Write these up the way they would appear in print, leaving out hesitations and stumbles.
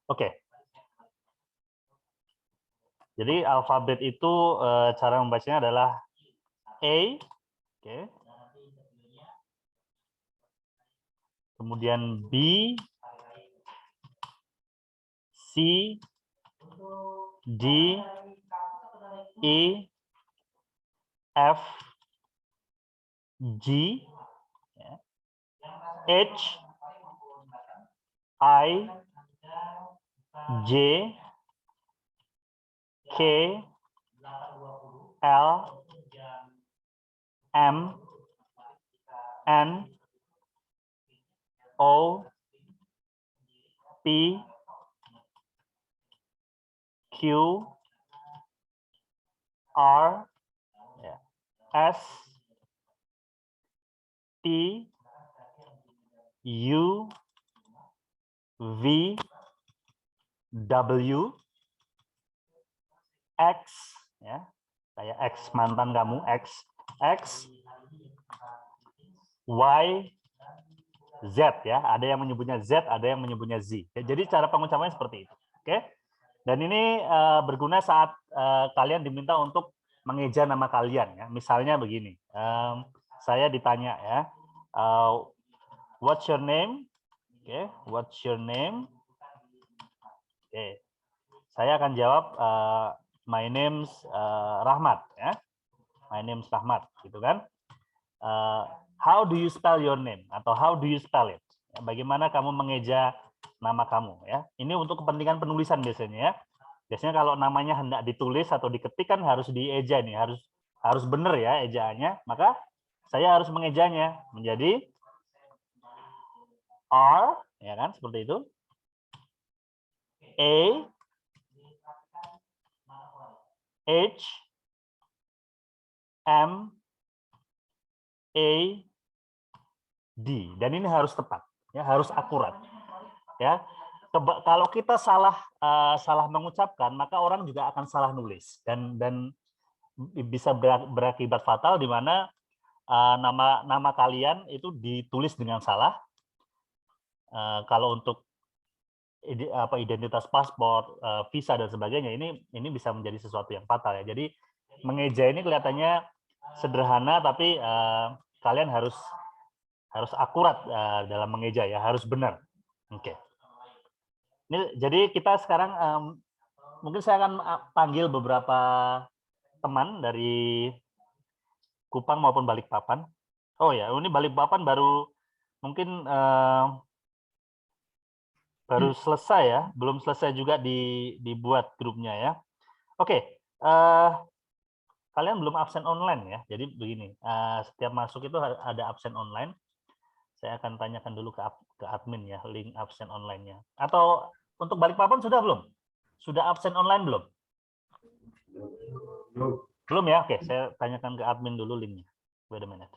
Oke. Jadi alfabet itu cara membacanya adalah A, oke. Kemudian B, C, D, E, F, G, H, I, J, K, L, M, N, O, P, Q, R, S, T, U, V, W, X, ya, kayak X mantan kamu, X, Y, Z, ya. Ada yang menyebutnya Z, ada yang menyebutnya Z. Ya, jadi cara pengucapannya seperti itu. Oke. Dan ini berguna saat kalian diminta untuk mengeja nama kalian, ya. Misalnya begini, saya ditanya, ya, what's your name? Oke, what's your name? Oke, saya akan jawab my name's Rahmat, ya. My name's Rahmat, gitu kan? How do you spell your name? Atau how do you spell it? Ya, bagaimana kamu mengeja nama kamu, ya? Ini untuk kepentingan penulisan biasanya, ya. Biasanya kalau namanya hendak ditulis atau diketik kan harus dieja nih, harus benar ya ejaannya. Maka saya harus mengejanya menjadi R, ya kan, seperti itu. A, H, M, A, D. Dan ini harus tepat, ya, harus akurat. Ya, kalau kita salah mengucapkan, maka orang juga akan salah nulis dan bisa berakibat fatal di mana nama kalian itu ditulis dengan salah. Kalau untuk identitas paspor, visa dan sebagainya, ini bisa menjadi sesuatu yang fatal, ya. Jadi mengeja ini kelihatannya sederhana, tapi kalian harus akurat dalam mengeja, ya, harus benar. Oke. Ini jadi kita sekarang mungkin saya akan panggil beberapa teman dari Kupang maupun Balikpapan. Oh ya, ini Balikpapan baru mungkin baru selesai, ya, belum selesai juga dibuat grupnya, ya. Oke, kalian belum absen online, ya. Jadi begini, setiap masuk itu ada absen online. Saya akan tanyakan dulu ke admin, ya, link absen online-nya. Atau untuk Balikpapan sudah belum? Sudah absen online belum? Belum, ya? Oke, saya tanyakan ke admin dulu linknya. Wait a minute.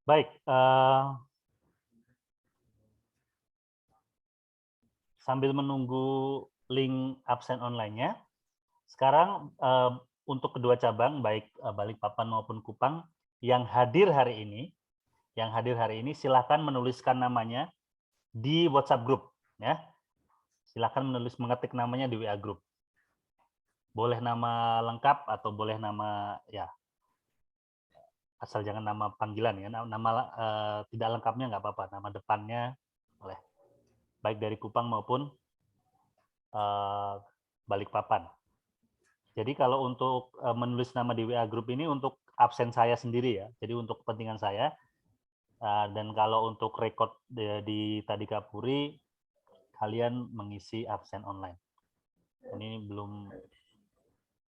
Baik, sambil menunggu link absen online-nya, sekarang untuk kedua cabang, baik Balikpapan maupun Kupang, yang hadir hari ini, silakan menuliskan namanya di WhatsApp group, ya. Silakan mengetik namanya di WA group. Boleh nama lengkap atau boleh nama, ya, asal jangan nama panggilan ya, nama tidak lengkapnya nggak apa-apa, nama depannya boleh, baik dari Kupang maupun Balikpapan. Jadi kalau untuk menulis nama di WA Group ini untuk absen saya sendiri ya, jadi untuk kepentingan saya. Dan kalau untuk record di Tadikapuri, kalian mengisi absen online. Ini belum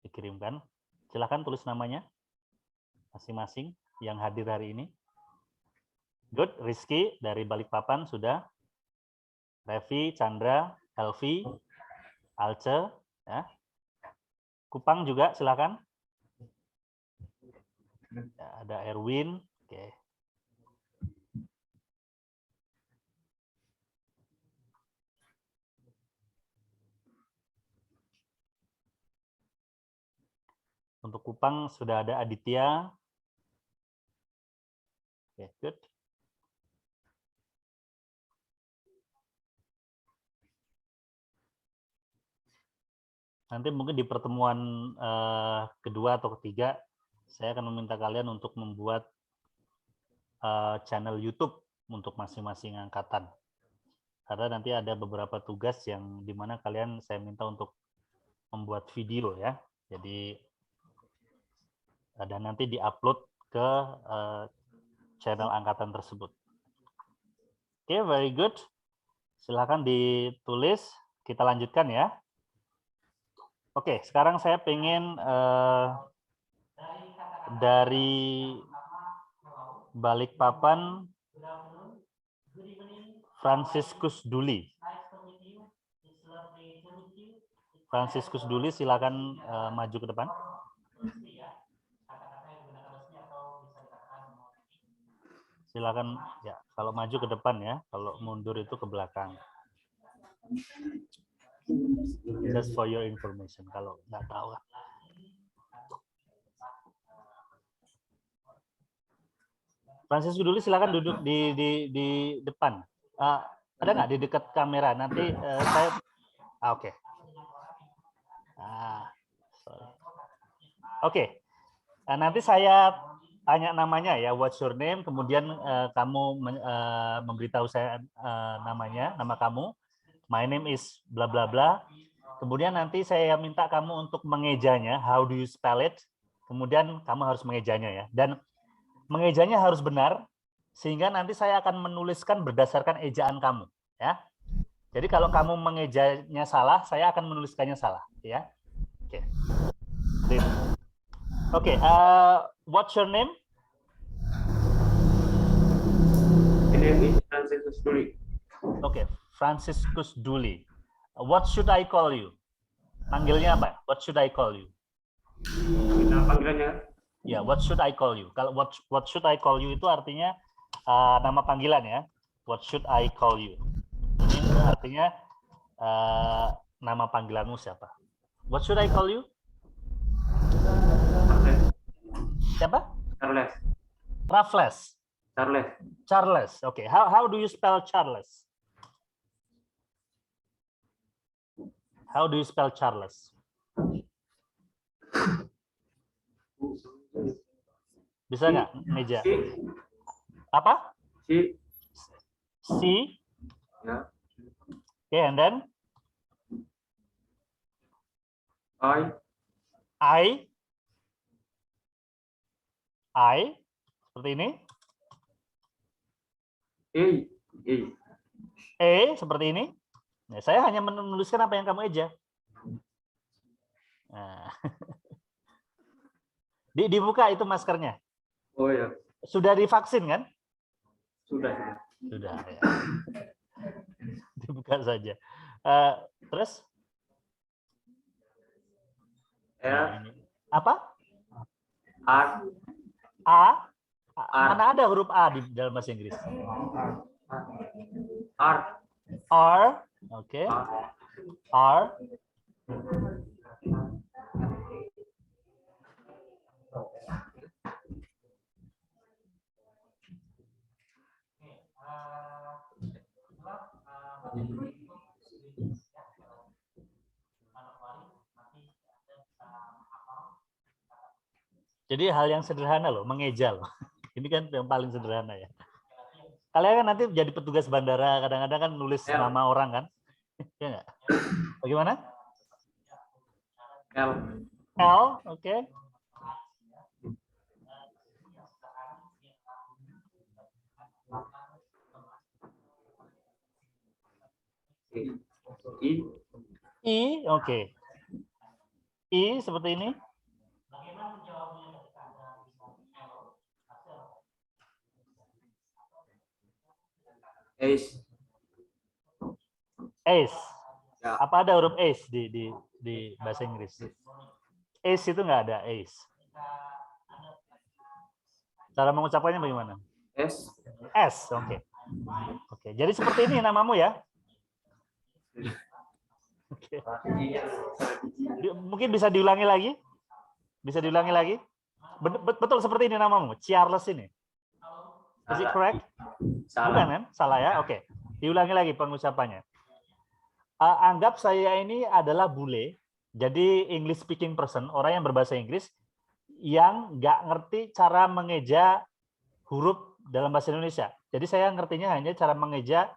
dikirimkan. Silahkan tulis namanya masing-masing yang hadir hari ini. Good, Rizky dari Balikpapan sudah. Revi, Chandra, Elvi, Alce, ya. Kupang juga silakan. Ya, ada Erwin, oke. Untuk Kupang sudah ada Aditya. Oke, good. Nanti mungkin di pertemuan kedua atau ketiga, saya akan meminta kalian untuk membuat channel YouTube untuk masing-masing angkatan. Karena nanti ada beberapa tugas yang dimana kalian saya minta untuk membuat video ya. Jadi dan nanti diupload ke channel angkatan tersebut. Oke, very good. Silakan ditulis. Kita lanjutkan ya. Oke, sekarang saya pengen dari Balikpapan, Franciscus Duli. Franciscus Duli, silakan maju ke depan. Silakan ya, kalau maju ke depan ya, kalau mundur itu ke belakang. Just for your information, kalau nggak tahu. Franciscus Duli, silakan duduk di depan. Ada nggak di dekat kamera? Nanti saya. Oke. Oke. Nanti saya tanya namanya ya, what's your name, kemudian kamu memberitahu saya namanya, nama kamu. My name is bla bla bla. Kemudian nanti saya minta kamu untuk mengejanya, how do you spell it? Kemudian kamu harus mengejanya ya. Dan mengejanya harus benar, sehingga nanti saya akan menuliskan berdasarkan ejaan kamu ya. Jadi kalau kamu mengejanya salah, saya akan menuliskannya salah ya. Oke. Oke, what's your name? My name is Franciscus Duli. Oke, Franciscus Duli. What should I call you? Panggilnya apa? What should I call you? Kita panggilannya. Ya, what should I call you? Kalau what should I call you itu artinya nama panggilan ya. What should I call you? Ini artinya nama panggilanmu siapa? What should I call you? Siapa? Charles. Raffles. Charles. Charles. Okay. How do you spell Charles? How do you spell Charles? Bisa nggak, Meja? Apa? C. C. Ya. Okay, and then? I. Seperti ini. E seperti ini. Nah, saya hanya menuliskan apa yang kamu eja. Nah. Dibuka itu maskernya. Oh ya. Sudah divaksin kan? Sudah. Sudah ya. Dibuka saja. Terus? Nah, ini. Apa? A. Mana ada huruf A di dalam bahasa Inggris? R. Oke. R. Jadi hal yang sederhana loh, mengeja loh. Ini kan yang paling sederhana ya. Kalian kan nanti jadi petugas bandara, kadang-kadang kan nulis nama orang kan? Ya nggak? Bagaimana? L. L, oke. I. I, oke. I seperti ini. H. Ace. Ya. Apa ada huruf ace di bahasa Inggris? Ace itu nggak ada ace. Cara mengucapkannya bagaimana? S. S, oke. Oke, jadi seperti ini namamu ya. Oke. Mungkin bisa diulangi lagi? Bisa diulangi lagi? Betul seperti ini namamu, Charles ini. Is it correct? Bukan kan? Salah ya? Oke. Diulangi lagi pengucapannya. Anggap saya ini adalah bule, jadi English speaking person, orang yang berbahasa Inggris, yang nggak ngerti cara mengeja huruf dalam bahasa Indonesia. Jadi saya ngertinya hanya cara mengeja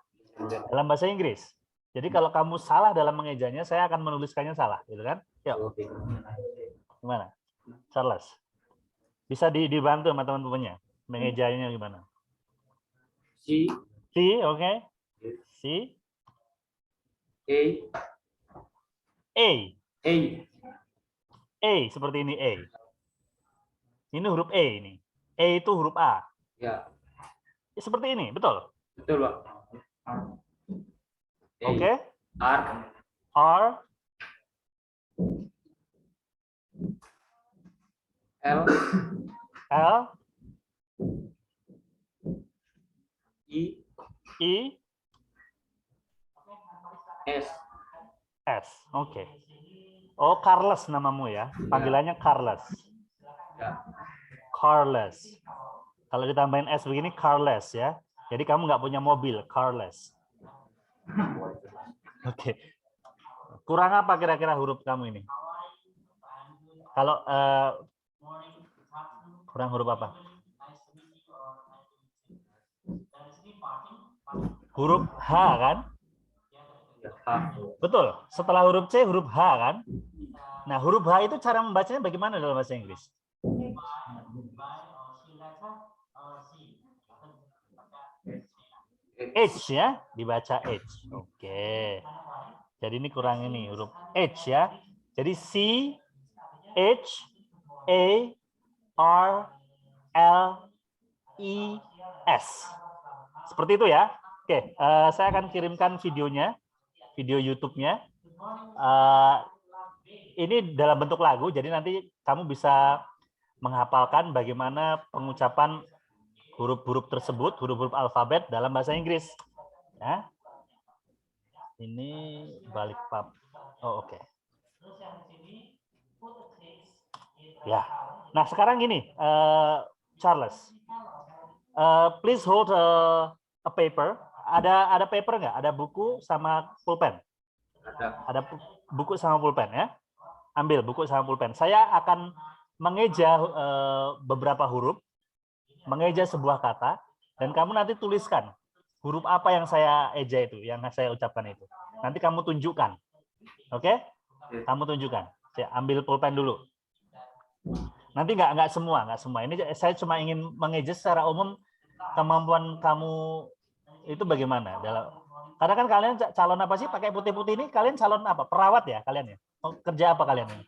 dalam bahasa Inggris. Jadi kalau kamu salah dalam mengejanya, saya akan menuliskannya salah, gitu kan? Yuk. Gimana? Charles. Bisa dibantu sama teman-temannya. Mengejanya gimana? C. C, oke. C. A. A. A. A, seperti ini A. Ini huruf E ini. E itu huruf A. Ya. Seperti ini, betul? Betul, Pak. Oke. R. R. L. L. I. I. S. S. Oke. Oh, Carlos namamu ya. Panggilannya Carlos. Ya. Carlos. Kalau ditambahin S begini, Carlos ya. Jadi kamu nggak punya mobil, Carlos. Oke. Kurang apa kira-kira huruf kamu ini? Kalau kurang huruf apa? Huruf H kan? H. Betul. Setelah huruf C, huruf H kan? Nah, huruf H itu cara membacanya bagaimana dalam bahasa Inggris? H ya, dibaca H. Oke. Jadi ini kurang ini huruf H ya. Jadi C, H, A, R, L, E, S. Seperti itu ya. Oke, saya akan kirimkan videonya, video YouTube-nya. Ini dalam bentuk lagu, jadi nanti kamu bisa menghafalkan bagaimana pengucapan huruf-huruf tersebut, huruf-huruf alfabet dalam bahasa Inggris. Ya. Ini balik pap. Oh, oke. Ya. Nah, sekarang gini, Charles. Please hold a paper. Ada paper nggak? Ada buku sama pulpen? Ada buku sama pulpen ya. Ambil buku sama pulpen. Saya akan mengeja beberapa huruf, mengeja sebuah kata, dan kamu nanti tuliskan huruf apa yang saya eja itu, yang saya ucapkan itu. Nanti kamu tunjukkan. Oke? Kamu tunjukkan. Saya ambil pulpen dulu. Nanti nggak semua. Ini saya cuma ingin mengeja secara umum kemampuan kamu itu bagaimana. Karena kan kalian calon apa sih pakai putih-putih ini? Kalian calon apa? Perawat ya kalian ya? Kerja apa kalian ini?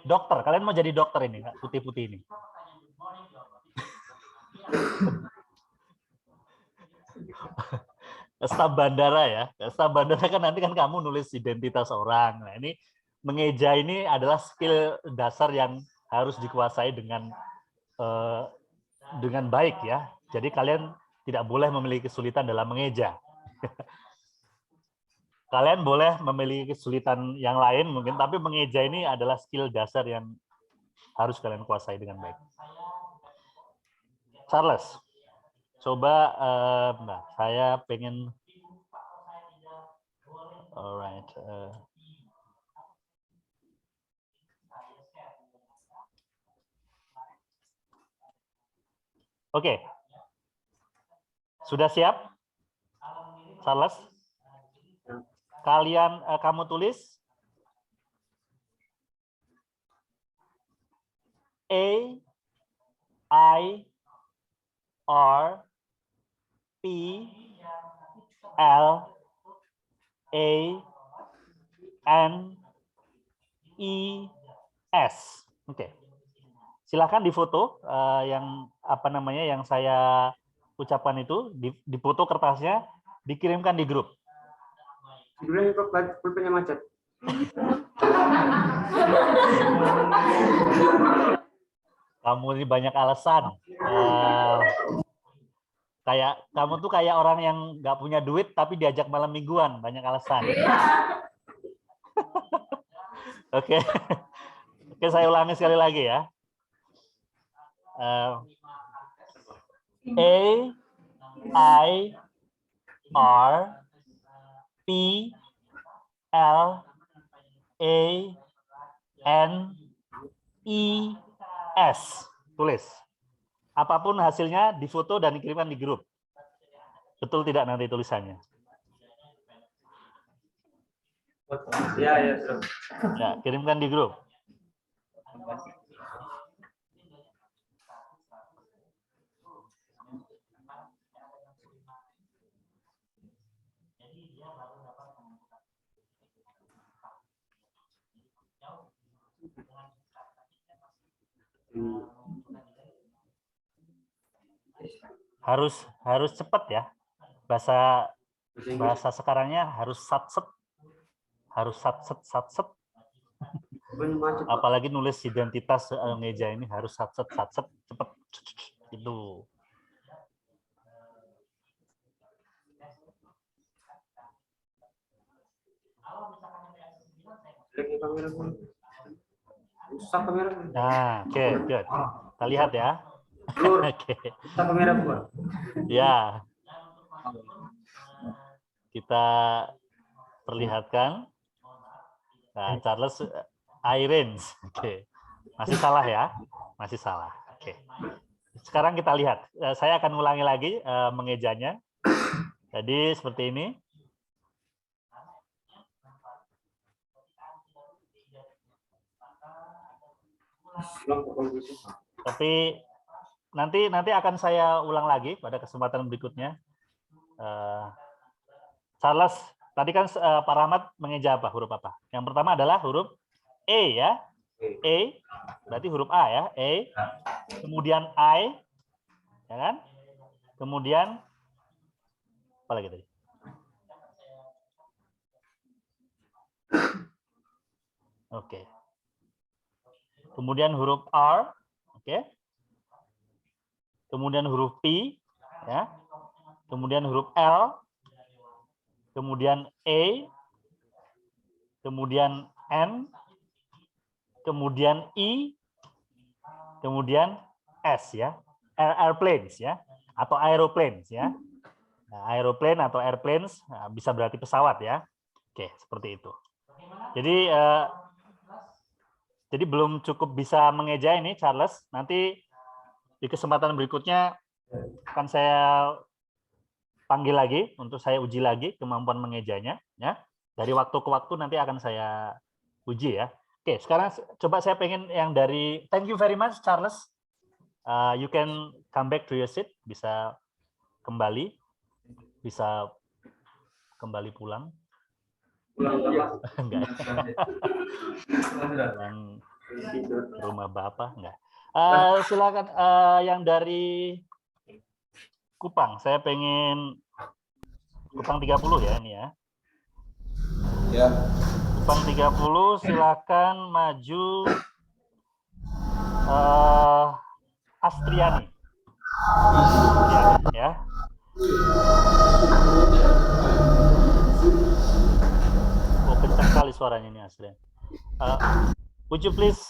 Dokter. Kalian mau jadi dokter ini, putih-putih ini. Staf bandara ya. Staf bandara kan nanti kan kamu nulis identitas orang. Nah, ini mengeja ini adalah skill dasar yang harus dikuasai dengan baik ya. Jadi kalian tidak boleh memiliki kesulitan dalam mengeja. Kalian boleh memiliki kesulitan yang lain mungkin, tapi mengeja ini adalah skill dasar yang harus kalian kuasai dengan baik. Charles, coba, nah, saya pengen, alright. Oke, Sudah siap? Charles? Kamu tulis A, I, R, P, L, A, N, I, S. Oke. Silakan difoto yang yang saya ucapkan itu, difoto kertasnya, dikirimkan di grup. Judulnya kok pulpennya macet. Kamu ini banyak alasan. Kamu tuh kayak orang yang nggak punya duit tapi diajak malam mingguan, banyak alasan. Oke. Oke, saya ulangi sekali lagi ya. A, I, R, P, L, A, N, I, S. Tulis. Apapun hasilnya difoto dan dikirimkan di grup. Betul tidak nanti tulisannya? Ya, sudah. Ya, kirimkan di grup. Harus cepat ya. Bahasa sekarangnya harus satset. Harus satset. Apalagi nulis identitas ngeja ini harus satset cepat. Itu. Nah, oke, good. Kita lihat ya. Oke. Ya. Kita perlihatkan. Nah, Charles Irene. Oke. Masih salah ya? Masih salah. Oke. Sekarang kita lihat. Saya akan ulangi lagi mengejanya. Jadi seperti ini. Tapi nanti akan saya ulang lagi pada kesempatan berikutnya. Charles, tadi kan Pak Rahmat mengeja apa? Huruf apa? Yang pertama adalah huruf E ya. E, berarti huruf A ya. E. Kemudian I, ya kan? Kemudian apa lagi tadi? Oke. Kemudian huruf R, oke. Kemudian huruf P, ya. Kemudian huruf L, kemudian E, kemudian N, kemudian I, kemudian S ya. Airplanes ya, atau aeroplanes ya. Nah, aeroplane atau airplanes bisa berarti pesawat ya. Oke, seperti itu. Jadi belum cukup bisa mengeja ini, Charles. Nanti di kesempatan berikutnya akan saya panggil lagi untuk saya uji lagi kemampuan mengejanya. Ya, dari waktu ke waktu nanti akan saya uji ya. Oke, sekarang coba saya pengen yang dari. Thank you very much, Charles. You can come back to your seat. Bisa kembali pulang. Enggak. Yang rumah Bapak enggak. Silakan yang dari Kupang. Saya pengen Kupang 30 ya ini ya. Ya. Kupang 30 silakan maju Astriani. Ya. Kencang sekali suaranya ini Asrian. Would you please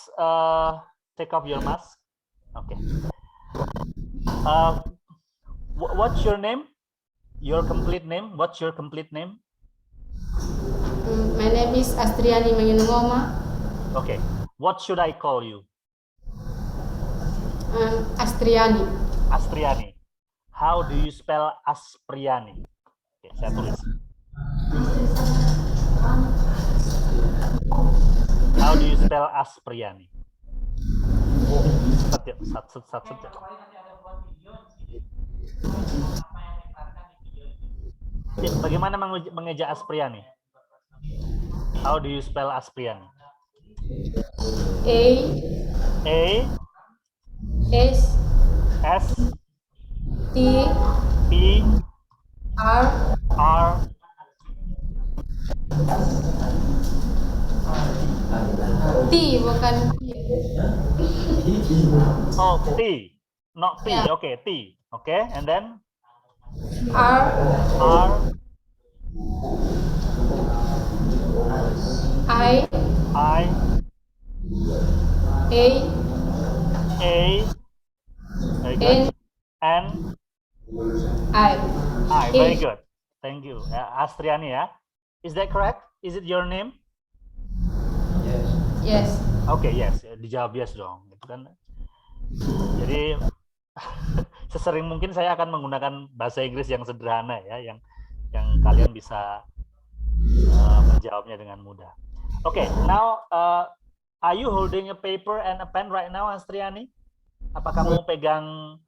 take off your mask? Okay. What's your name? Your complete name? What's your complete name? My name is Astriani Manginungoma. Okay. What should I call you? Astriani. Astriani. How do you spell Aspriani? Oke, saya tulis. How do you spell Aspriani? Sat. Bagaimana mengeja Aspriani? How do you spell Aspriani? A S T P R T bukan oh T, not P. Yeah. Okay, T. Okay, and then R I A very good. N I. very good. Thank you. Astriani ya. Is that correct? Is it your name? Yes. Oke, yes. Dijawab yes dong. Gitu kan. Jadi sesering mungkin saya akan menggunakan bahasa Inggris yang sederhana ya, yang kalian bisa menjawabnya dengan mudah. Oke, now are you holding a paper and a pen right now, Astriani? Apa kamu pegang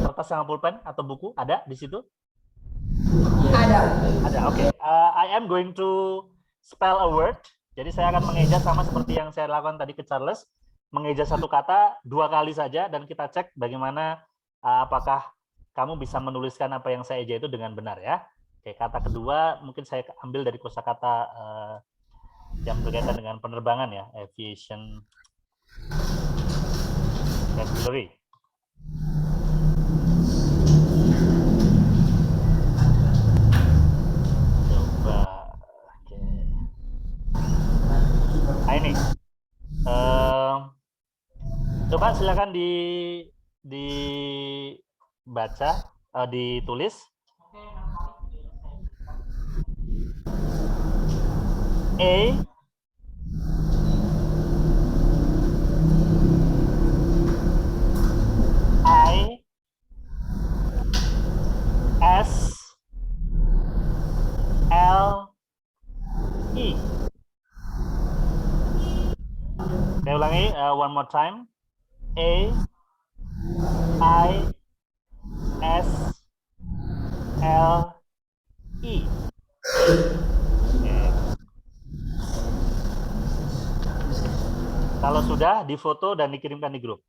kertas sama pulpen atau buku? Ada di situ? Ada. Oke. I am going to spell a word. Jadi saya akan mengeja sama seperti yang saya lakukan tadi ke Charles. Mengeja satu kata 2 kali saja dan kita cek bagaimana apakah kamu bisa menuliskan apa yang saya eja itu dengan benar ya. Oke, kata kedua mungkin saya ambil dari kosakata yang berkaitan dengan penerbangan ya, aviation vocabulary. Coba, oke. Nah ini, coba silakan dibaca, ditulis. A I S L E. Saya ulangi one more time. A I S L E. Kalau sudah, difoto dan dikirimkan di grup.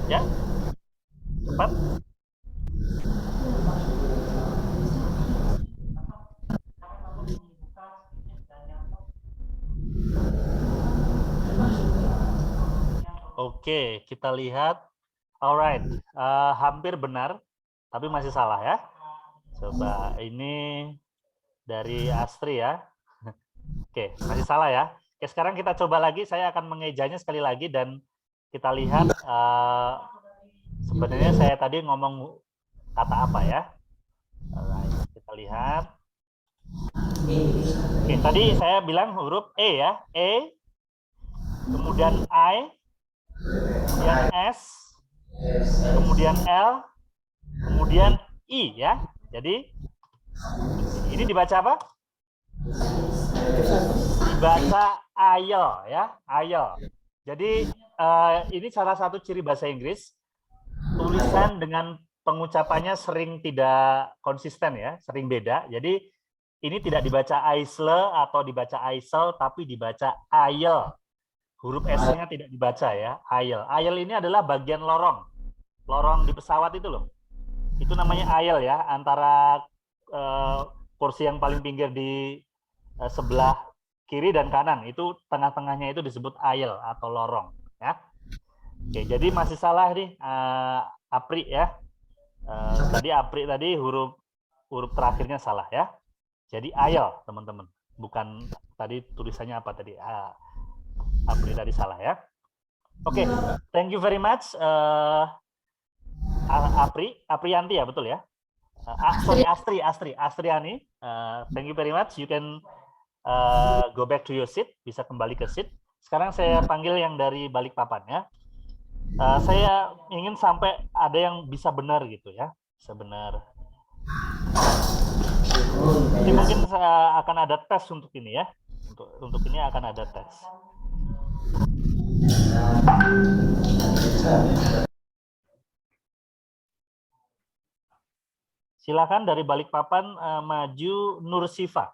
Ya, cepat. Oke, kita lihat. Alright, hampir benar, tapi masih salah ya. Coba ini dari Astri ya. Oke, masih salah ya. Oke, sekarang kita coba lagi. Saya akan mengejanya sekali lagi dan kita lihat sebenarnya saya tadi ngomong kata apa ya. Alright, kita lihat. Oke, tadi saya bilang huruf E ya. E, kemudian I, kemudian S, kemudian L, kemudian I ya. Jadi ini dibaca apa? Dibaca ayo ya, ayo. Jadi ini salah satu ciri bahasa Inggris, tulisan dengan pengucapannya sering tidak konsisten ya, sering beda. Jadi ini tidak dibaca aisle atau dibaca aisel, tapi dibaca ayel. Huruf S-nya tidak dibaca ya, ayel. Ayel ini adalah bagian lorong, lorong di pesawat itu loh. Itu namanya ayel ya, antara kursi yang paling pinggir di sebelah kiri dan kanan, itu tengah-tengahnya itu disebut ayel atau lorong ya. Oke, jadi masih salah nih Apri ya. Tadi Apri tadi huruf terakhirnya salah ya. Jadi ayel teman-teman, bukan tadi tulisannya apa tadi. Apri tadi salah ya. Oke, thank you very much Aprianti ya, betul ya. Sorry, Astriani. Thank you very much. You can go back to your seat, bisa kembali ke seat. Sekarang saya panggil yang dari Balikpapan ya. Saya ingin sampai ada yang bisa benar gitu ya, bisa benar. Ini mungkin akan ada tes untuk ini ya. Untuk ini akan ada tes. Silakan dari Balikpapan maju Nursifa.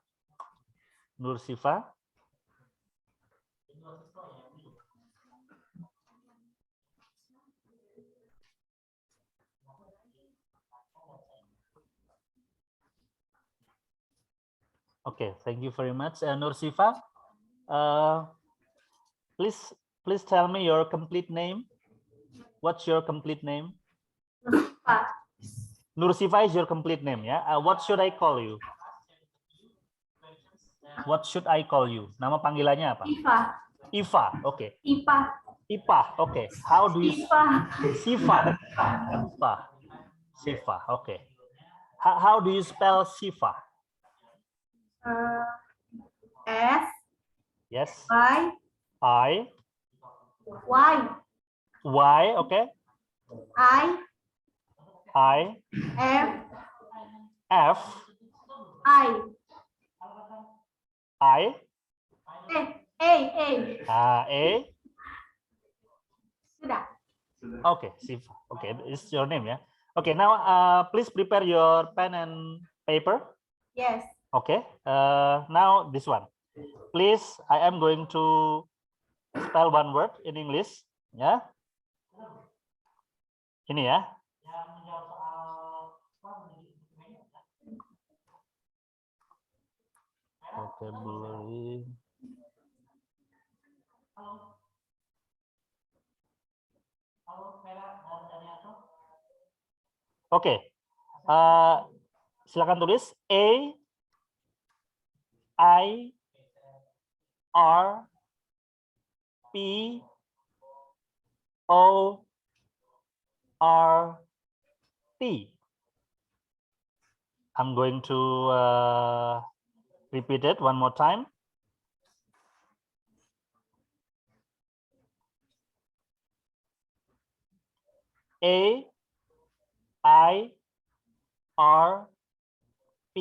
Nursifa. Okay, thank you very much, Nursifa. Please tell me your complete name. What's your complete name? Nursifa is your complete name, ya. What should I call you? What should I call you? Nama panggilannya apa? Iva. Iva, oke. Okay. Ipa. Ipa, oke. Okay. How do you? Iva. Siva. Ipa. Siva, oke. Okay. How do you spell Siva? S. Yes. Y. Y, okay. I. F. A. A. Sudah. Okay, Siva. Okay, this is your name, yeah. Okay, now please prepare your pen and paper. Yes. Okay. Now this one. Please, I am going to spell one word in English, ya. Ini ya. Vocabulary. Oke. Silakan tulis A I R P O R T. I'm going to repeat it one more time. A I R P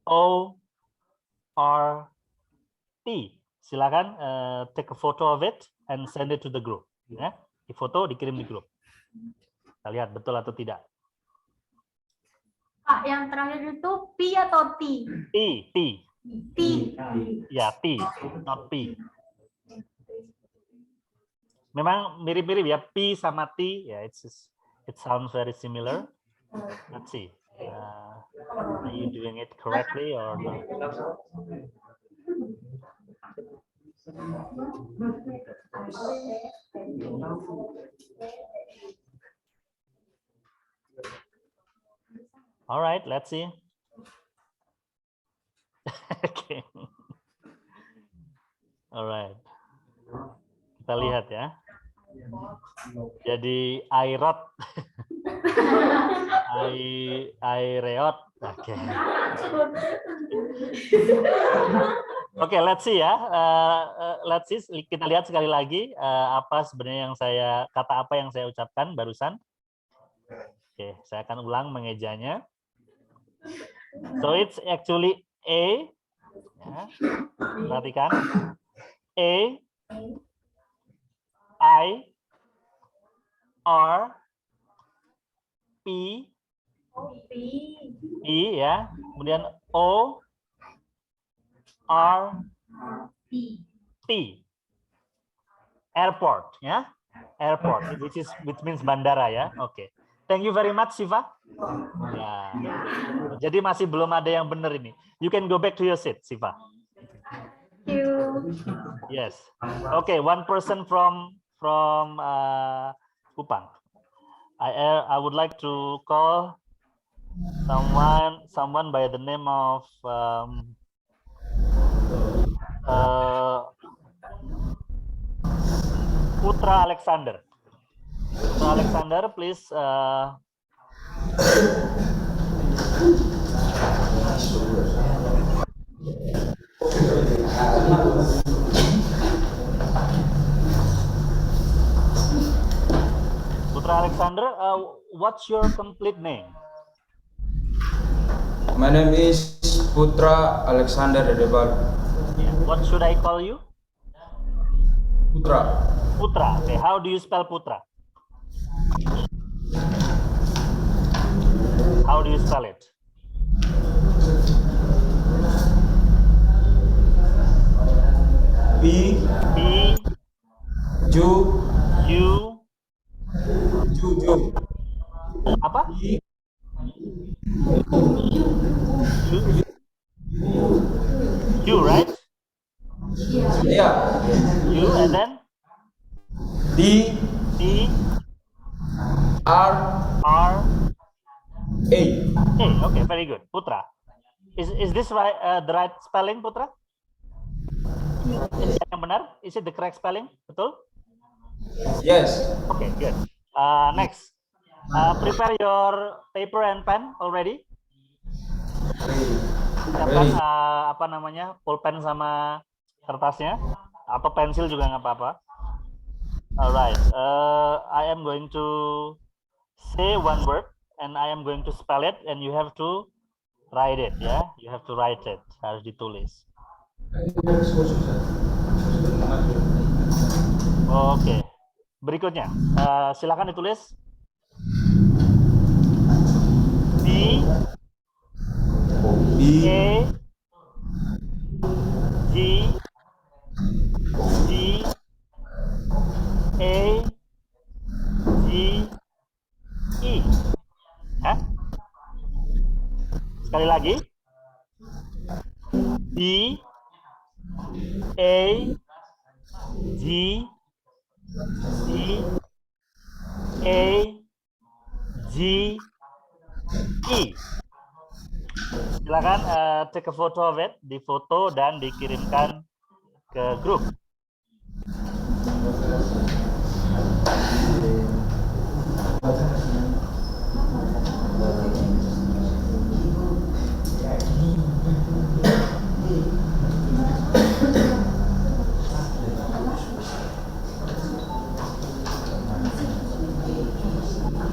O R T. Silakan take a photo of it and send it to the group. Ya, di foto dikirim di grup. Kita lihat betul atau tidak. Pak, yang terakhir itu P atau T? T. T. Ya, T, not P. Memang mirip-mirip ya, P sama T. Ya, it sounds very similar. Let's see. Are you doing it correctly or not? All right, let's see. Okay. All right. Kita lihat ya. Jadi airot. Aireot. Oke. Oke, let's see ya. Let's see. Kita lihat sekali lagi apa sebenarnya kata apa yang saya ucapkan barusan. Oke, saya akan ulang mengejanya. So it's actually A. Ya, perhatikan. A I, R, P, P. I ya. Kemudian O, R, P. T. Airport ya. Airport which means bandara ya. Oke. Thank you very much Siva. Ya. Jadi masih belum ada yang benar ini. You can go back to your seat Siva. Thank you. Yes. Okay, one person from Kupang. I would like to call someone by the name of Putra Alexander. Putra Alexander, please. Putra Alexander, what's your complete name? My name is Putra Alexander Dedebal. Yeah. What should I call you? Putra. Putra. Okay. How do you spell Putra? How do you spell it? P. P Ju. U Ju. apa? U, right? Yeah. U and then D. T R. R A. A. Okay, very good. Putra. Is this right? The right spelling, Putra? Yang benar? Is it the correct spelling? Betul? Yes. Okay, good. Next, prepare your paper and pen already. Siapkan apa namanya, pulpen sama kertasnya atau pensil juga nggak apa-apa. Alright, I am going to say one word and I am going to spell it and you have to write it ya. You have to write it, harus ditulis. Oke, berikutnya silakan ditulis. B A G G A G E. Hah? Sekali lagi. B A G G A G E. Silakan take a photo of it, difoto dan dikirimkan ke grup.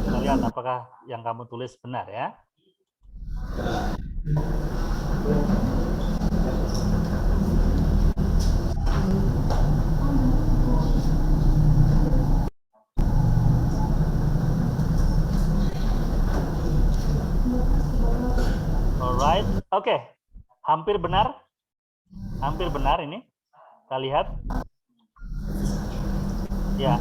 Kita lihat apakah yang kamu tulis benar ya. Alright, oke, hampir benar ini. Kita lihat, ya,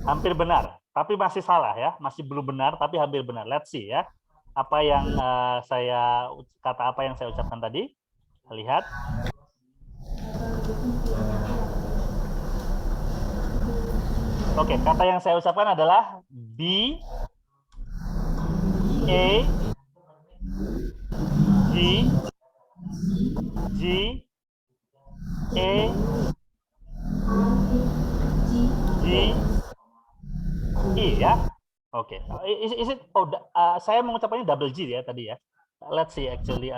hampir benar, tapi masih salah ya, masih belum benar, tapi hampir benar. Let's see ya, apa yang apa yang saya ucapkan tadi. Lihat. Oke, kata yang saya ucapkan adalah B A G G A G E ya. Oke. Is it saya mengucapkannya double G ya tadi ya. Let's see actually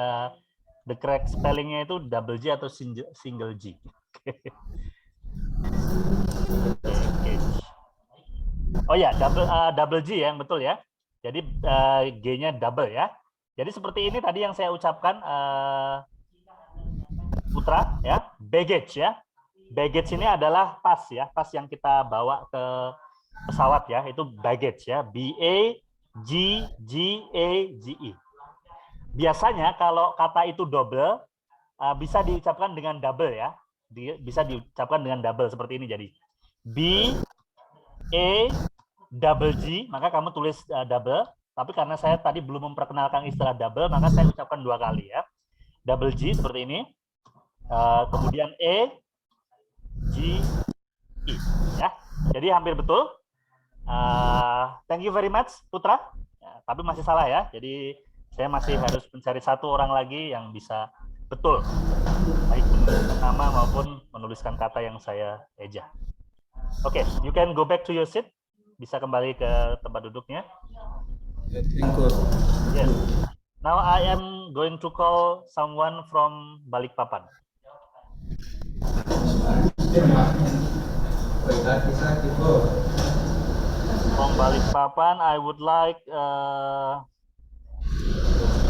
the correct spellingnya itu double G atau single G. Okay. Oh ya, double G ya, yang betul ya. Jadi G-nya double ya. Jadi seperti ini tadi yang saya ucapkan Putra ya, baggage ya. Baggage ini adalah tas ya, tas yang kita bawa ke pesawat ya, itu baggage ya, B-A-G-G-A-G-E. Biasanya kalau kata itu double, bisa diucapkan dengan double ya, bisa diucapkan dengan double seperti ini jadi B-A-double-G, maka kamu tulis double, tapi karena saya tadi belum memperkenalkan istilah double, maka saya ucapkan 2 kali ya, double G seperti ini, kemudian E-G-E ya, jadi hampir betul. Thank you very much Putra, ya, tapi masih salah ya, jadi saya masih harus mencari 1 orang lagi yang bisa betul, baik menuliskan nama maupun menuliskan kata yang saya eja. Oke, you can go back to your seat, bisa kembali ke tempat duduknya. Yes. Now I am going to call someone from Balikpapan. From Balikpapan, I would like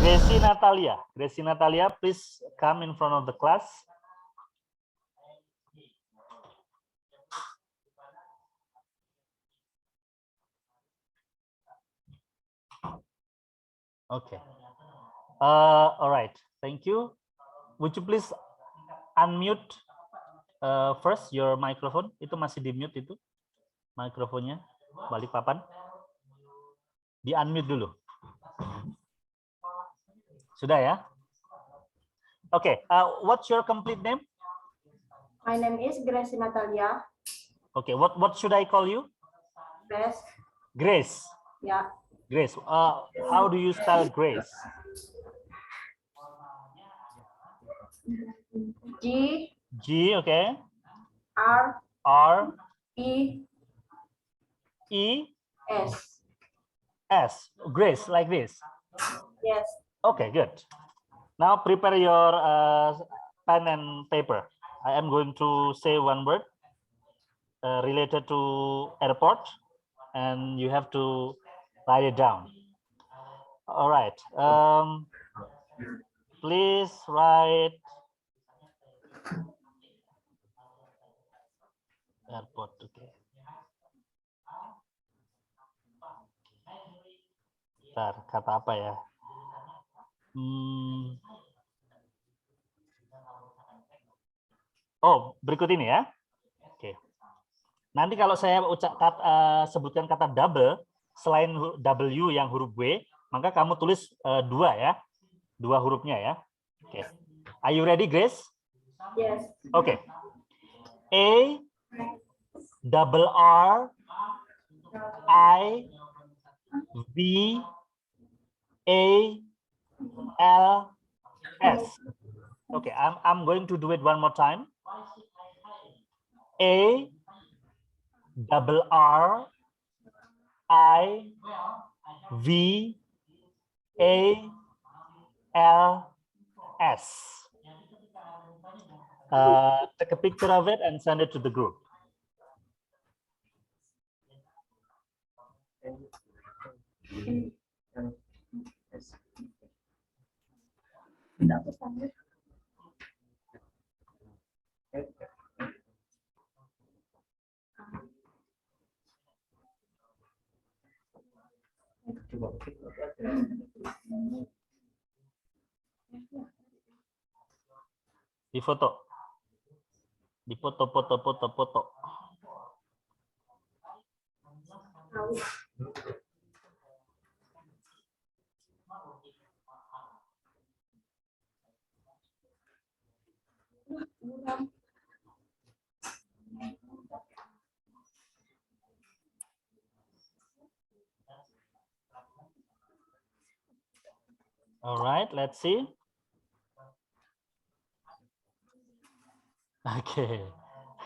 Gracie Natalia. Gracie Natalia, please come in front of the class. Okay. All right. Thank you. Would you please unmute first your microphone? Itu masih di mute itu mikrofonnya Balikpapan. Di unmute dulu. Sudah ya? Okay. What's your complete name? My name is Gracie Natalia. Okay. What should I call you? Grace. Grace. Yeah. Grace. How do you spell Grace? G. G. Okay. R. R. E. E. S. S. Grace, like this. Yes. Okay, good. Now prepare your pen and paper. I am going to say one word related to airport, and you have to write it down. All right. Please write airport. Okay. Bentar, kata apa ya? Oh, berikut ini ya. Oke. Nanti kalau saya sebutkan kata double, selain W yang huruf W, maka kamu tulis 2 ya. 2 hurufnya ya. Oke. Are you ready, Grace? Yes. Oke. A, double R, I, V, A, L, S. Okay, I'm going to do it one more time. A, double R, I, V, A, L, S. Take a picture of it and send it to the group. Di foto. Di foto. All right, let's see. Oke,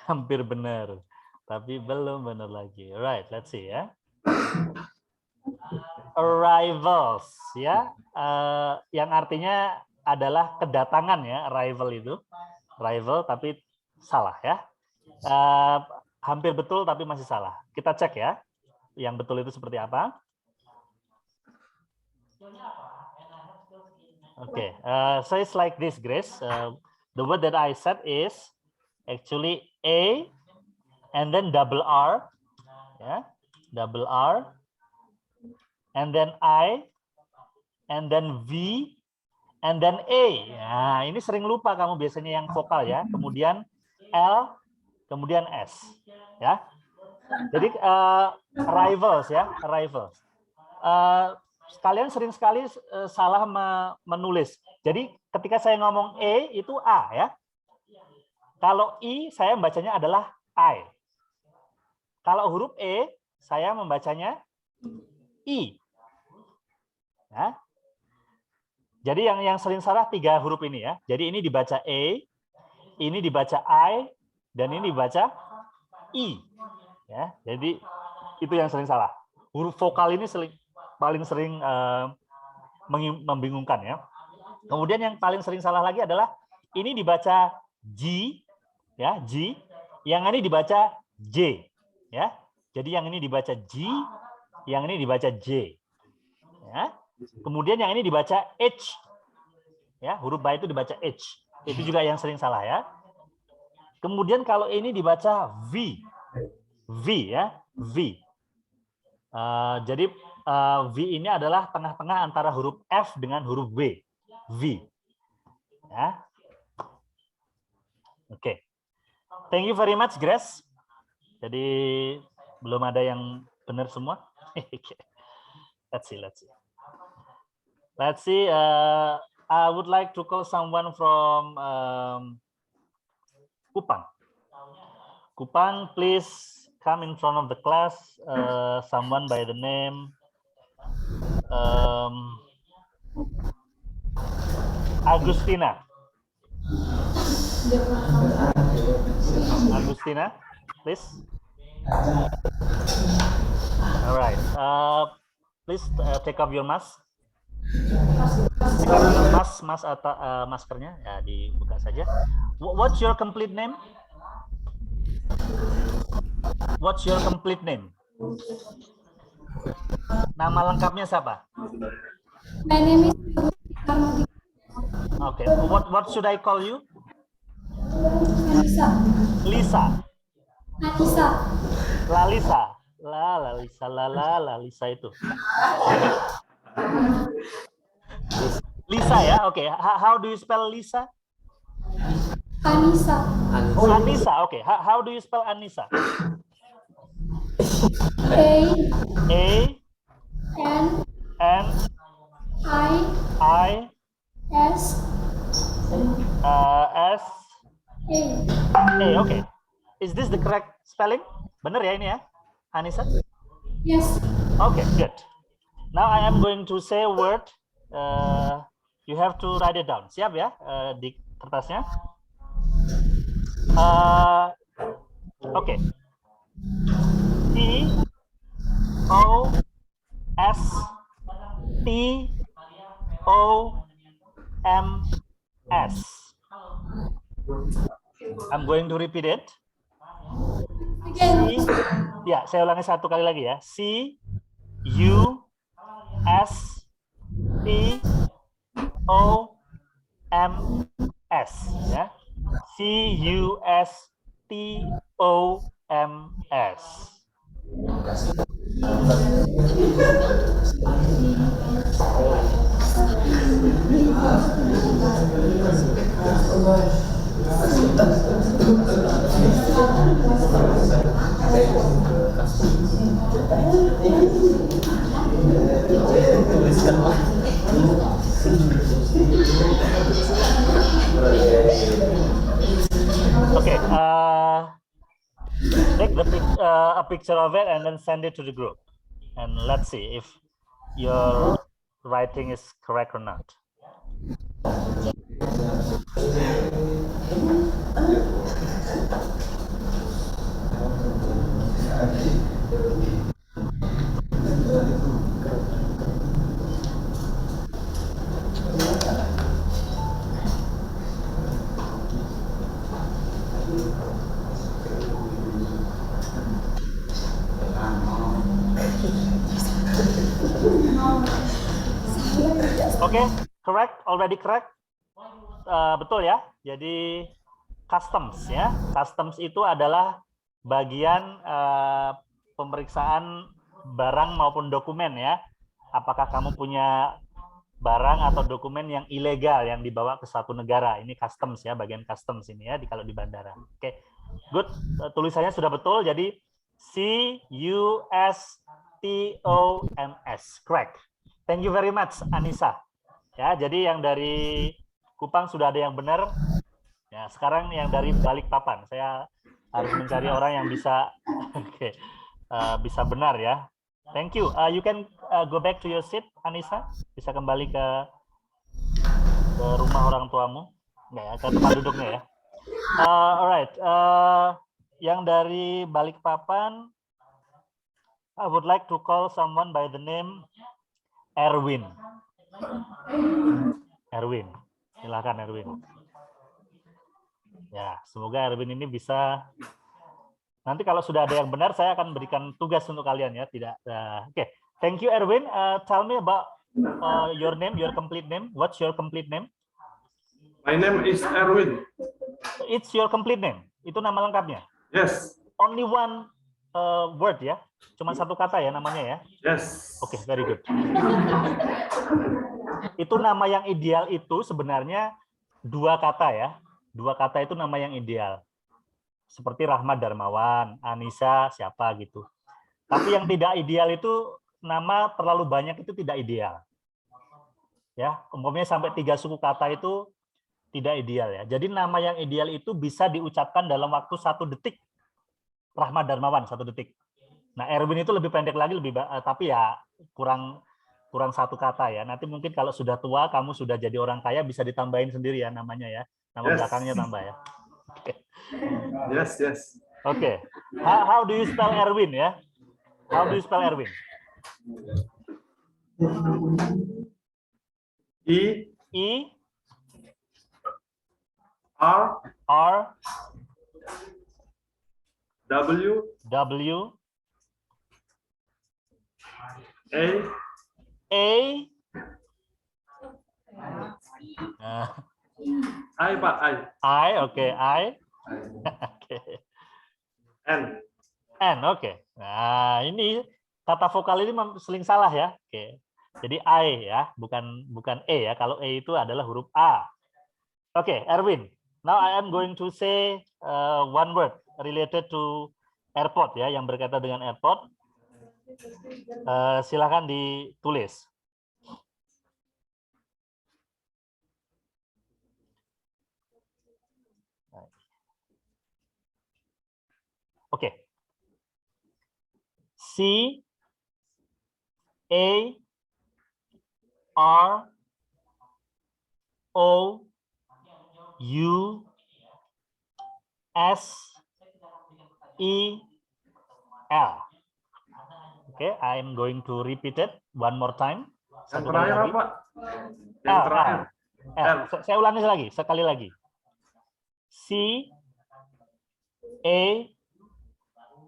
hampir benar, tapi belum benar lagi. Alright, let's see ya. Arrivals ya, yang artinya adalah kedatangan ya, arrival itu, arrival tapi salah ya. Hampir betul tapi masih salah. Kita cek ya, yang betul itu seperti apa. Okay, so it's like this, Grace. The word that I said is Actually A and then double R, ya, double R, and then I, and then V, and then A. Nah, ini sering lupa kamu biasanya yang vokal ya. Kemudian L, kemudian S, ya. Jadi arrivals ya, arrivals. Kalian sering sekali salah menulis. Jadi ketika saya ngomong E itu A ya. Kalau I saya membacanya adalah I. Kalau huruf E saya membacanya I. Ya. Jadi yang sering salah 3 huruf ini ya. Jadi ini dibaca E, ini dibaca I, dan ini dibaca I. Ya, jadi itu yang sering salah. Huruf vokal ini paling sering membingungkan ya. Kemudian yang paling sering salah lagi adalah ini dibaca G, ya G. Yang ini dibaca J, ya. Jadi yang ini dibaca G, yang ini dibaca J. Ya. Kemudian yang ini dibaca H, ya. Huruf ba itu dibaca H. Itu juga yang sering salah ya. Kemudian kalau ini dibaca V, V ya, V. Jadi V ini adalah tengah-tengah antara huruf F dengan huruf W, V. Ya. Oke. Thank you very much, Grace. Jadi belum ada yang benar semua. Let's see. I would like to call someone from Kupang. Kupang, please come in front of the class. Someone by the name Agustina. Agustina, please. All right. Please take off your mask. Mas atau maskernya ya dibuka saja. What's your complete name? What's your complete name? Nama lengkapnya siapa? My name is Okay. What should I call you? Anissa. Lisa. Anissa. Lalisa. Lalisa itu. Lisa ya, oke. How do you spell Lisa? Anissa. Anissa, oke. How do you spell Anissa? A N I S S A. oke. Is this the correct spelling? Benar ya ini ya, Anissa? Yes. Okay, good. Now I am going to say a word. You have to write it down. Siap ya di kertasnya? Okay. T O S T O M S. I'm going to repeat it. Again. Ya, saya ulangi satu kali lagi ya. C U S T O M S ya. C U S T O M S. Okay, take a picture of it and then send it to the group, and let's see if your writing is correct or not. Okay, correct, already correct. Betul ya. Jadi customs ya. Customs itu adalah bagian pemeriksaan barang maupun dokumen ya. Apakah kamu punya barang atau dokumen yang ilegal yang dibawa ke suatu negara? Ini customs ya, bagian customs ini ya kalau di bandara. Oke. Good. Tulisannya sudah betul. Jadi CUSTOMS. Correct. Thank you very much Anissa. Ya, jadi yang dari Kupang sudah ada yang benar. Ya, sekarang yang dari Balikpapan. Saya harus mencari orang yang bisa bisa benar ya. Thank you. You can go back to your seat, Anissa. Bisa kembali ke rumah orang tuamu. Nggak ya, ke tempat duduknya ya. Alright. Yang dari Balikpapan, I would like to call someone by the name Erwin. Erwin, silakan Erwin. Ya, semoga Erwin ini bisa. Nanti kalau sudah ada yang benar, saya akan berikan tugas untuk kalian ya. Tidak. Oke. Thank you Erwin. Tell me about your name, your complete name. What's your complete name? My name is Erwin. It's your complete name. Itu nama lengkapnya. Yes. Only one word ya. Cuma satu kata ya namanya ya. Yes. Oke, very good. Itu nama yang ideal itu sebenarnya dua kata ya. Dua kata itu nama yang ideal. Seperti Rahmat Darmawan, Anissa, siapa gitu. Tapi yang tidak ideal itu nama terlalu banyak itu tidak ideal. Ya, umumnya sampai 3 suku kata itu tidak ideal ya. Jadi nama yang ideal itu bisa diucapkan dalam waktu 1 detik. Rahmat Darmawan 1 detik. Nah, Erwin itu lebih pendek lagi, tapi ya kurang 1 kata ya. Nanti mungkin kalau sudah tua, kamu sudah jadi orang kaya, bisa ditambahin sendiri ya namanya ya. Nama belakangnya tambah ya. Yes, yes. Oke. How do you spell Erwin ya? How do you spell Erwin? E E R R W W A I, Pak, I. Oke, I. Oke. N. N, oke. Nah, ini kata vokal ini sering salah ya. Oke. Jadi I ya, bukan E ya. Kalau E itu adalah huruf A. Oke, Erwin. Now I am going to say one word related to airport ya, yang berkaitan dengan airport. Silakan ditulis. Oke. C A R O U S E L. Oke, I am going to repeat it one more time. Yang terakhir apa? Yang terakhir. L. Saya ulangi lagi, sekali lagi. C A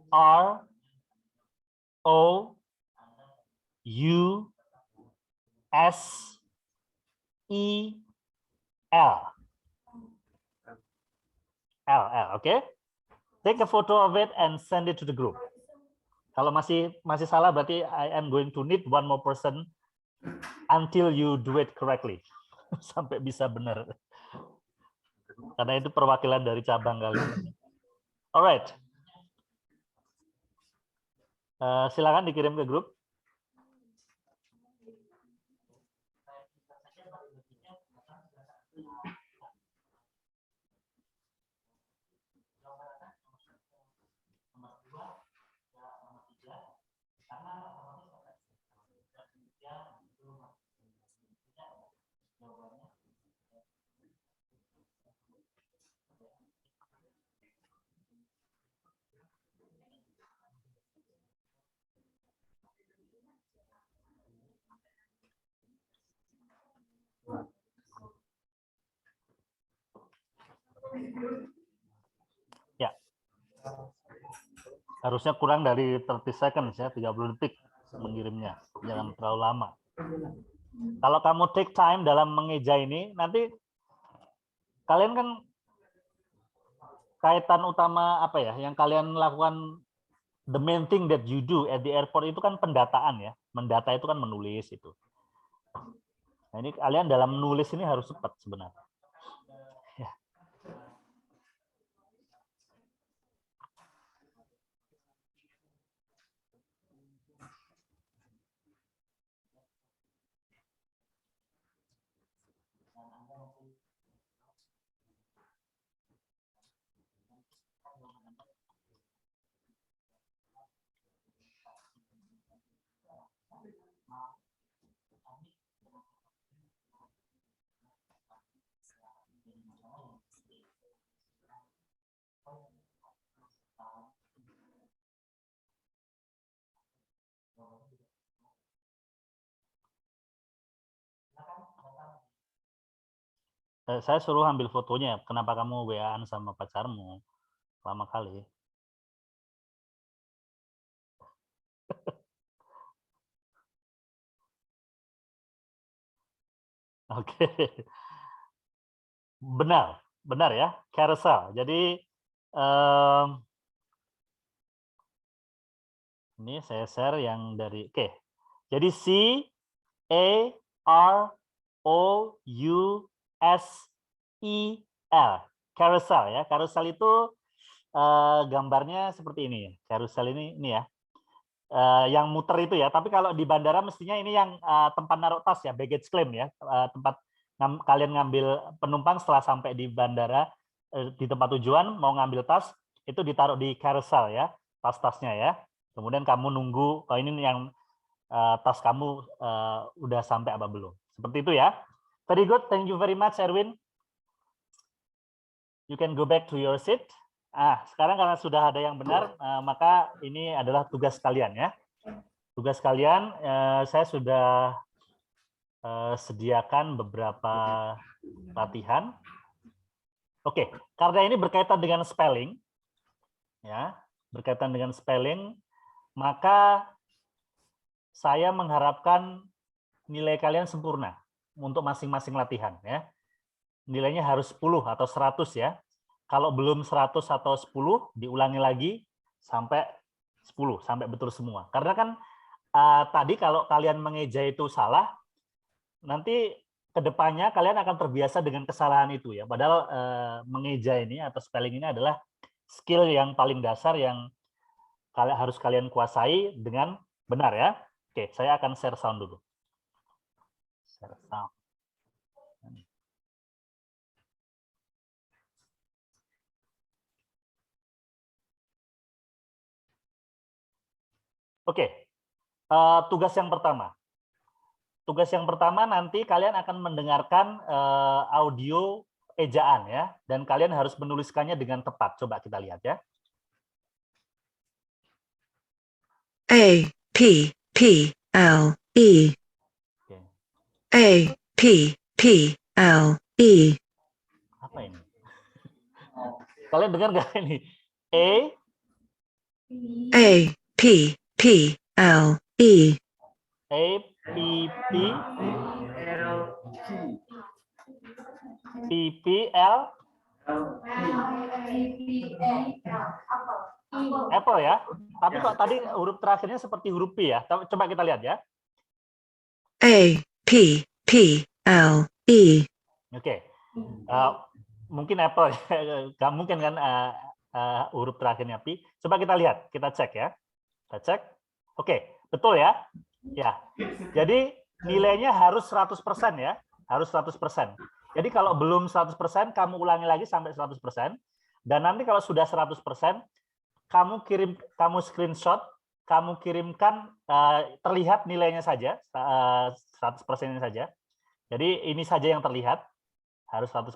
R O U S E L. Oke. Take a photo of it and send it to the group. Kalau masih salah berarti I am going to need one more person until you do it correctly. Sampai bisa benar. Karena itu perwakilan dari cabang kali ini. Alright. Silakan dikirim ke grup. Ya. Harusnya kurang dari 30 seconds ya, 30 detik mengirimnya. Jangan terlalu lama. Kalau kamu take time dalam mengeja ini, nanti kalian kan kaitan utama apa ya yang kalian lakukan, the main thing that you do at the airport itu kan pendataan ya. Mendata itu kan menulis itu. Nah, ini kalian dalam menulis ini harus cepat sebenarnya. Ya. Saya suruh ambil fotonya. Kenapa kamu WA-an sama pacarmu? Lama kali. Oke. Benar ya, carousel. Jadi ini saya share yang dari oke. Jadi CAROUSEL, carousel ya. Carousel itu gambarnya seperti ini. Carousel ini ya. Yang muter itu ya. Tapi kalau di bandara mestinya ini yang tempat naruh tas ya, baggage claim ya. Tempat kalian ngambil penumpang setelah sampai di bandara di tempat tujuan mau ngambil tas itu ditaruh di carousel ya, tas-tasnya ya. Kemudian kamu nunggu kalau ini yang tas kamu udah sampai apa belum. Seperti itu ya. Very good, thank you very much Erwin. You can go back to your seat. Sekarang karena sudah ada yang benar, maka ini adalah tugas kalian ya. Tugas kalian, saya sudah sediakan beberapa latihan. Oke, karena ini berkaitan dengan spelling, ya, berkaitan dengan spelling, maka saya mengharapkan nilai kalian sempurna untuk masing-masing latihan, ya. Nilainya harus 10 atau 100 ya. Kalau belum 100 atau 10, diulangi lagi sampai 10, sampai betul semua. Karena kan tadi kalau kalian mengeja itu salah, nanti ke depannya kalian akan terbiasa dengan kesalahan itu ya. Padahal mengeja ini atau spelling ini adalah skill yang paling dasar yang harus kalian kuasai dengan benar ya. Oke, saya akan share sound dulu. Share sound. Oke, tugas yang pertama. Tugas yang pertama nanti kalian akan mendengarkan audio ejaan ya, dan kalian harus menuliskannya dengan tepat. Coba kita lihat ya. A P P L E. A P P L E. Apa ini? Kalian dengar nggak ini? P P L E. A P P P P L Apple ya. Tapi kok tadi huruf terakhirnya seperti huruf P ya. Coba kita lihat ya. A P P L E. Oke. Mungkin Apple, nggak mungkin kan huruf terakhirnya P. Coba kita lihat, kita cek ya. Kita cek. Oke, betul ya? Ya. Jadi nilainya harus 100% ya. Harus 100%. Jadi kalau belum 100%, kamu ulangi lagi sampai 100%. Dan nanti kalau sudah 100%, kamu screenshot, kamu kirimkan terlihat nilainya saja, 100%-nya saja. Jadi ini saja yang terlihat, harus 100%,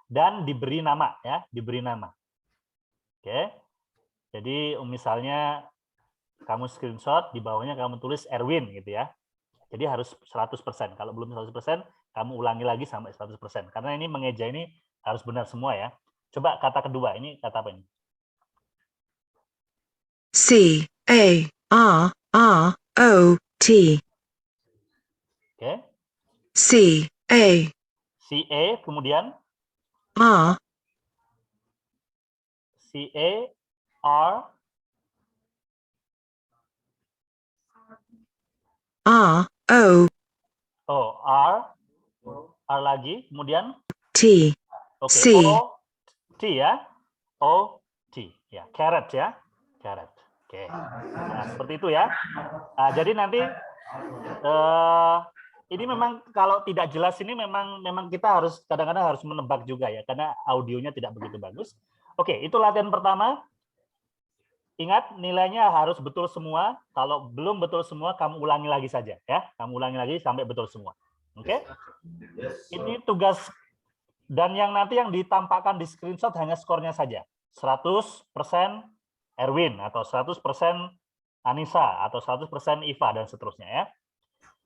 dan diberi nama ya, diberi nama. Oke. Jadi misalnya kamu screenshot, di bawahnya kamu tulis Erwin gitu ya. Jadi harus 100%. Kalau belum 100%, kamu ulangi lagi sampai 100%. Karena ini mengeja ini harus benar semua ya. Coba kata kedua, ini kata apa ini? C A R R O T. Oke. C A C A kemudian R C-A-R, R-O-T. oh, R, R lagi, kemudian oke, C. O, T ya, O, T, ya, carrot ya, carrot. Oke, nah, seperti itu ya. Nah, jadi nanti ini memang kalau tidak jelas ini memang kita harus kadang-kadang harus menebak juga ya, karena audionya tidak begitu bagus. Oke, itu latihan pertama. Ingat nilainya harus betul semua. Kalau belum betul semua, kamu ulangi lagi saja ya. Kamu ulangi lagi sampai betul semua. Oke? Ini tugas dan yang nanti yang ditampakkan di screenshot hanya skornya saja. 100% Erwin atau 100% Anissa atau 100% Iva dan seterusnya ya.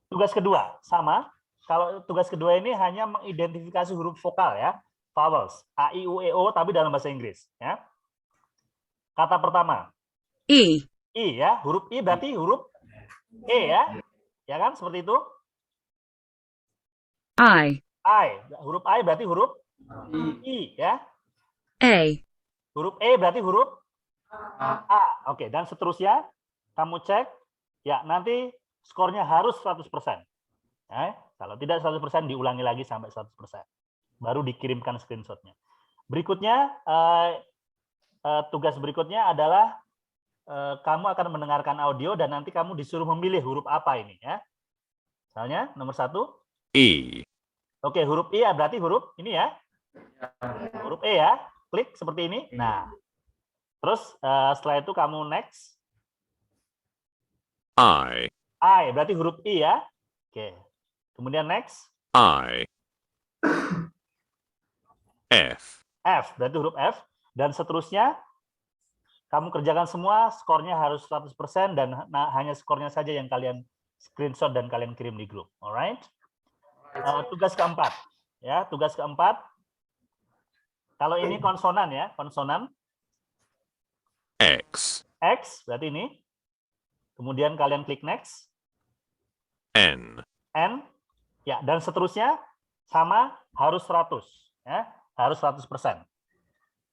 Tugas kedua sama. Kalau tugas kedua ini hanya mengidentifikasi huruf vokal ya, vowels, A, I, U, E, O, tapi dalam bahasa Inggris ya. Kata pertama. E. I ya, huruf I berarti huruf E ya. Ya kan seperti itu? I. I, huruf I berarti huruf I ya. A. Huruf E berarti huruf A. Oke, dan seterusnya kamu cek ya, nanti skornya harus 100%. Ya, kalau tidak 100% diulangi lagi sampai 100%. Baru dikirimkan screenshotnya. Berikutnya tugas berikutnya adalah kamu akan mendengarkan audio dan nanti kamu disuruh memilih huruf apa ini ya. Misalnya nomor 1 E. Oke, huruf I ya berarti huruf ini ya. Huruf E ya. Klik seperti ini. Nah, terus setelah itu kamu next. I. I berarti huruf I ya. Oke. Kemudian next. I. F. F berarti huruf F. Dan seterusnya kamu kerjakan semua, skornya harus 100% dan hanya skornya saja yang kalian screenshot dan kalian kirim di grup. Alright? Tugas keempat. Ya, tugas keempat. Kalau ini konsonan ya, konsonan. X. X berarti ini. Kemudian kalian klik next. N. N. Ya, dan seterusnya sama harus 100 ya, harus 100%.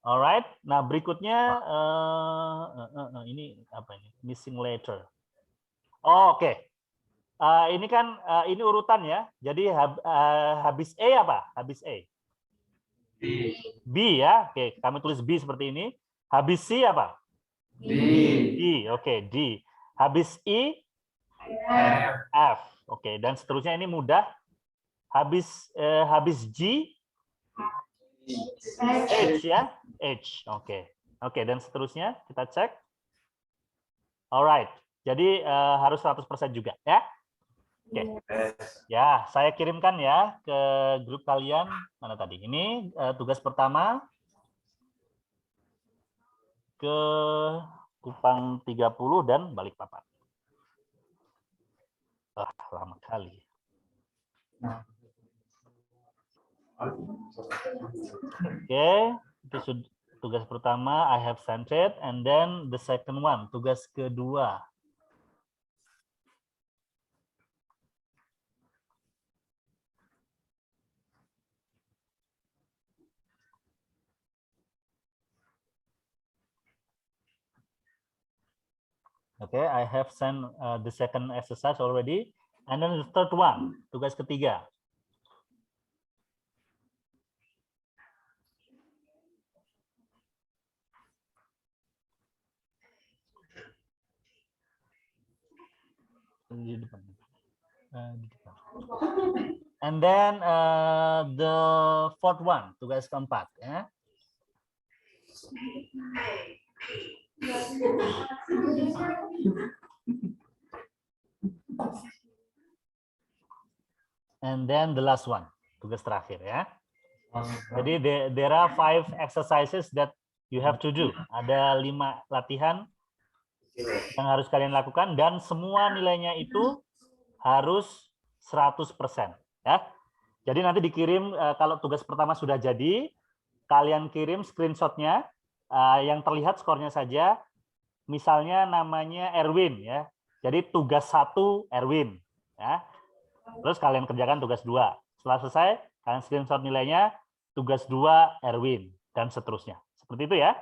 Alright. Nah, berikutnya ini apa ini? Missing letter. Oh, oke. Ini kan ini urutan ya. Jadi habis E apa? Habis E. B ya. Oke, kami tulis B seperti ini. Habis C apa? D. Oke, D. Habis I F. Oke, dan seterusnya ini mudah. Habis G H ya. H. Oke. Oke, dan seterusnya kita cek. Alright. Jadi harus 100% juga ya. Oke. Ya, saya kirimkan ya ke grup kalian. Mana tadi? Ini tugas pertama ke Kupang 30 dan Balikpapan. Lama kali. Oke, itu tugas pertama. I have sent it, and then the second one, tugas kedua. Okay, I have sent the second exercise already, and then the third one, tugas ketiga. And then the fourth one, tugas keempat ya. And then the last one, tugas terakhir ya. Jadi there are 5 exercises that you have to do. Ada 5 latihan yang harus kalian lakukan dan semua nilainya itu harus 100% ya. Jadi nanti dikirim kalau tugas pertama sudah jadi, kalian kirim screenshotnya yang terlihat skornya saja. Misalnya namanya Erwin ya. Jadi tugas 1 Erwin ya. Terus kalian kerjakan tugas 2. Setelah selesai, kalian screenshot nilainya tugas 2 Erwin dan seterusnya. Seperti itu ya.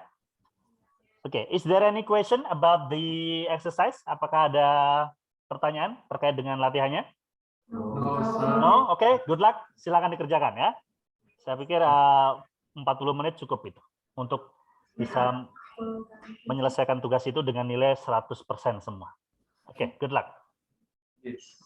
Okay, is there any question about the exercise? Apakah ada pertanyaan terkait dengan latihannya? No, oke, good luck. Silakan dikerjakan ya. Saya pikir 40 menit cukup itu untuk bisa menyelesaikan tugas itu dengan nilai 100% semua. Oke, good luck. Yes.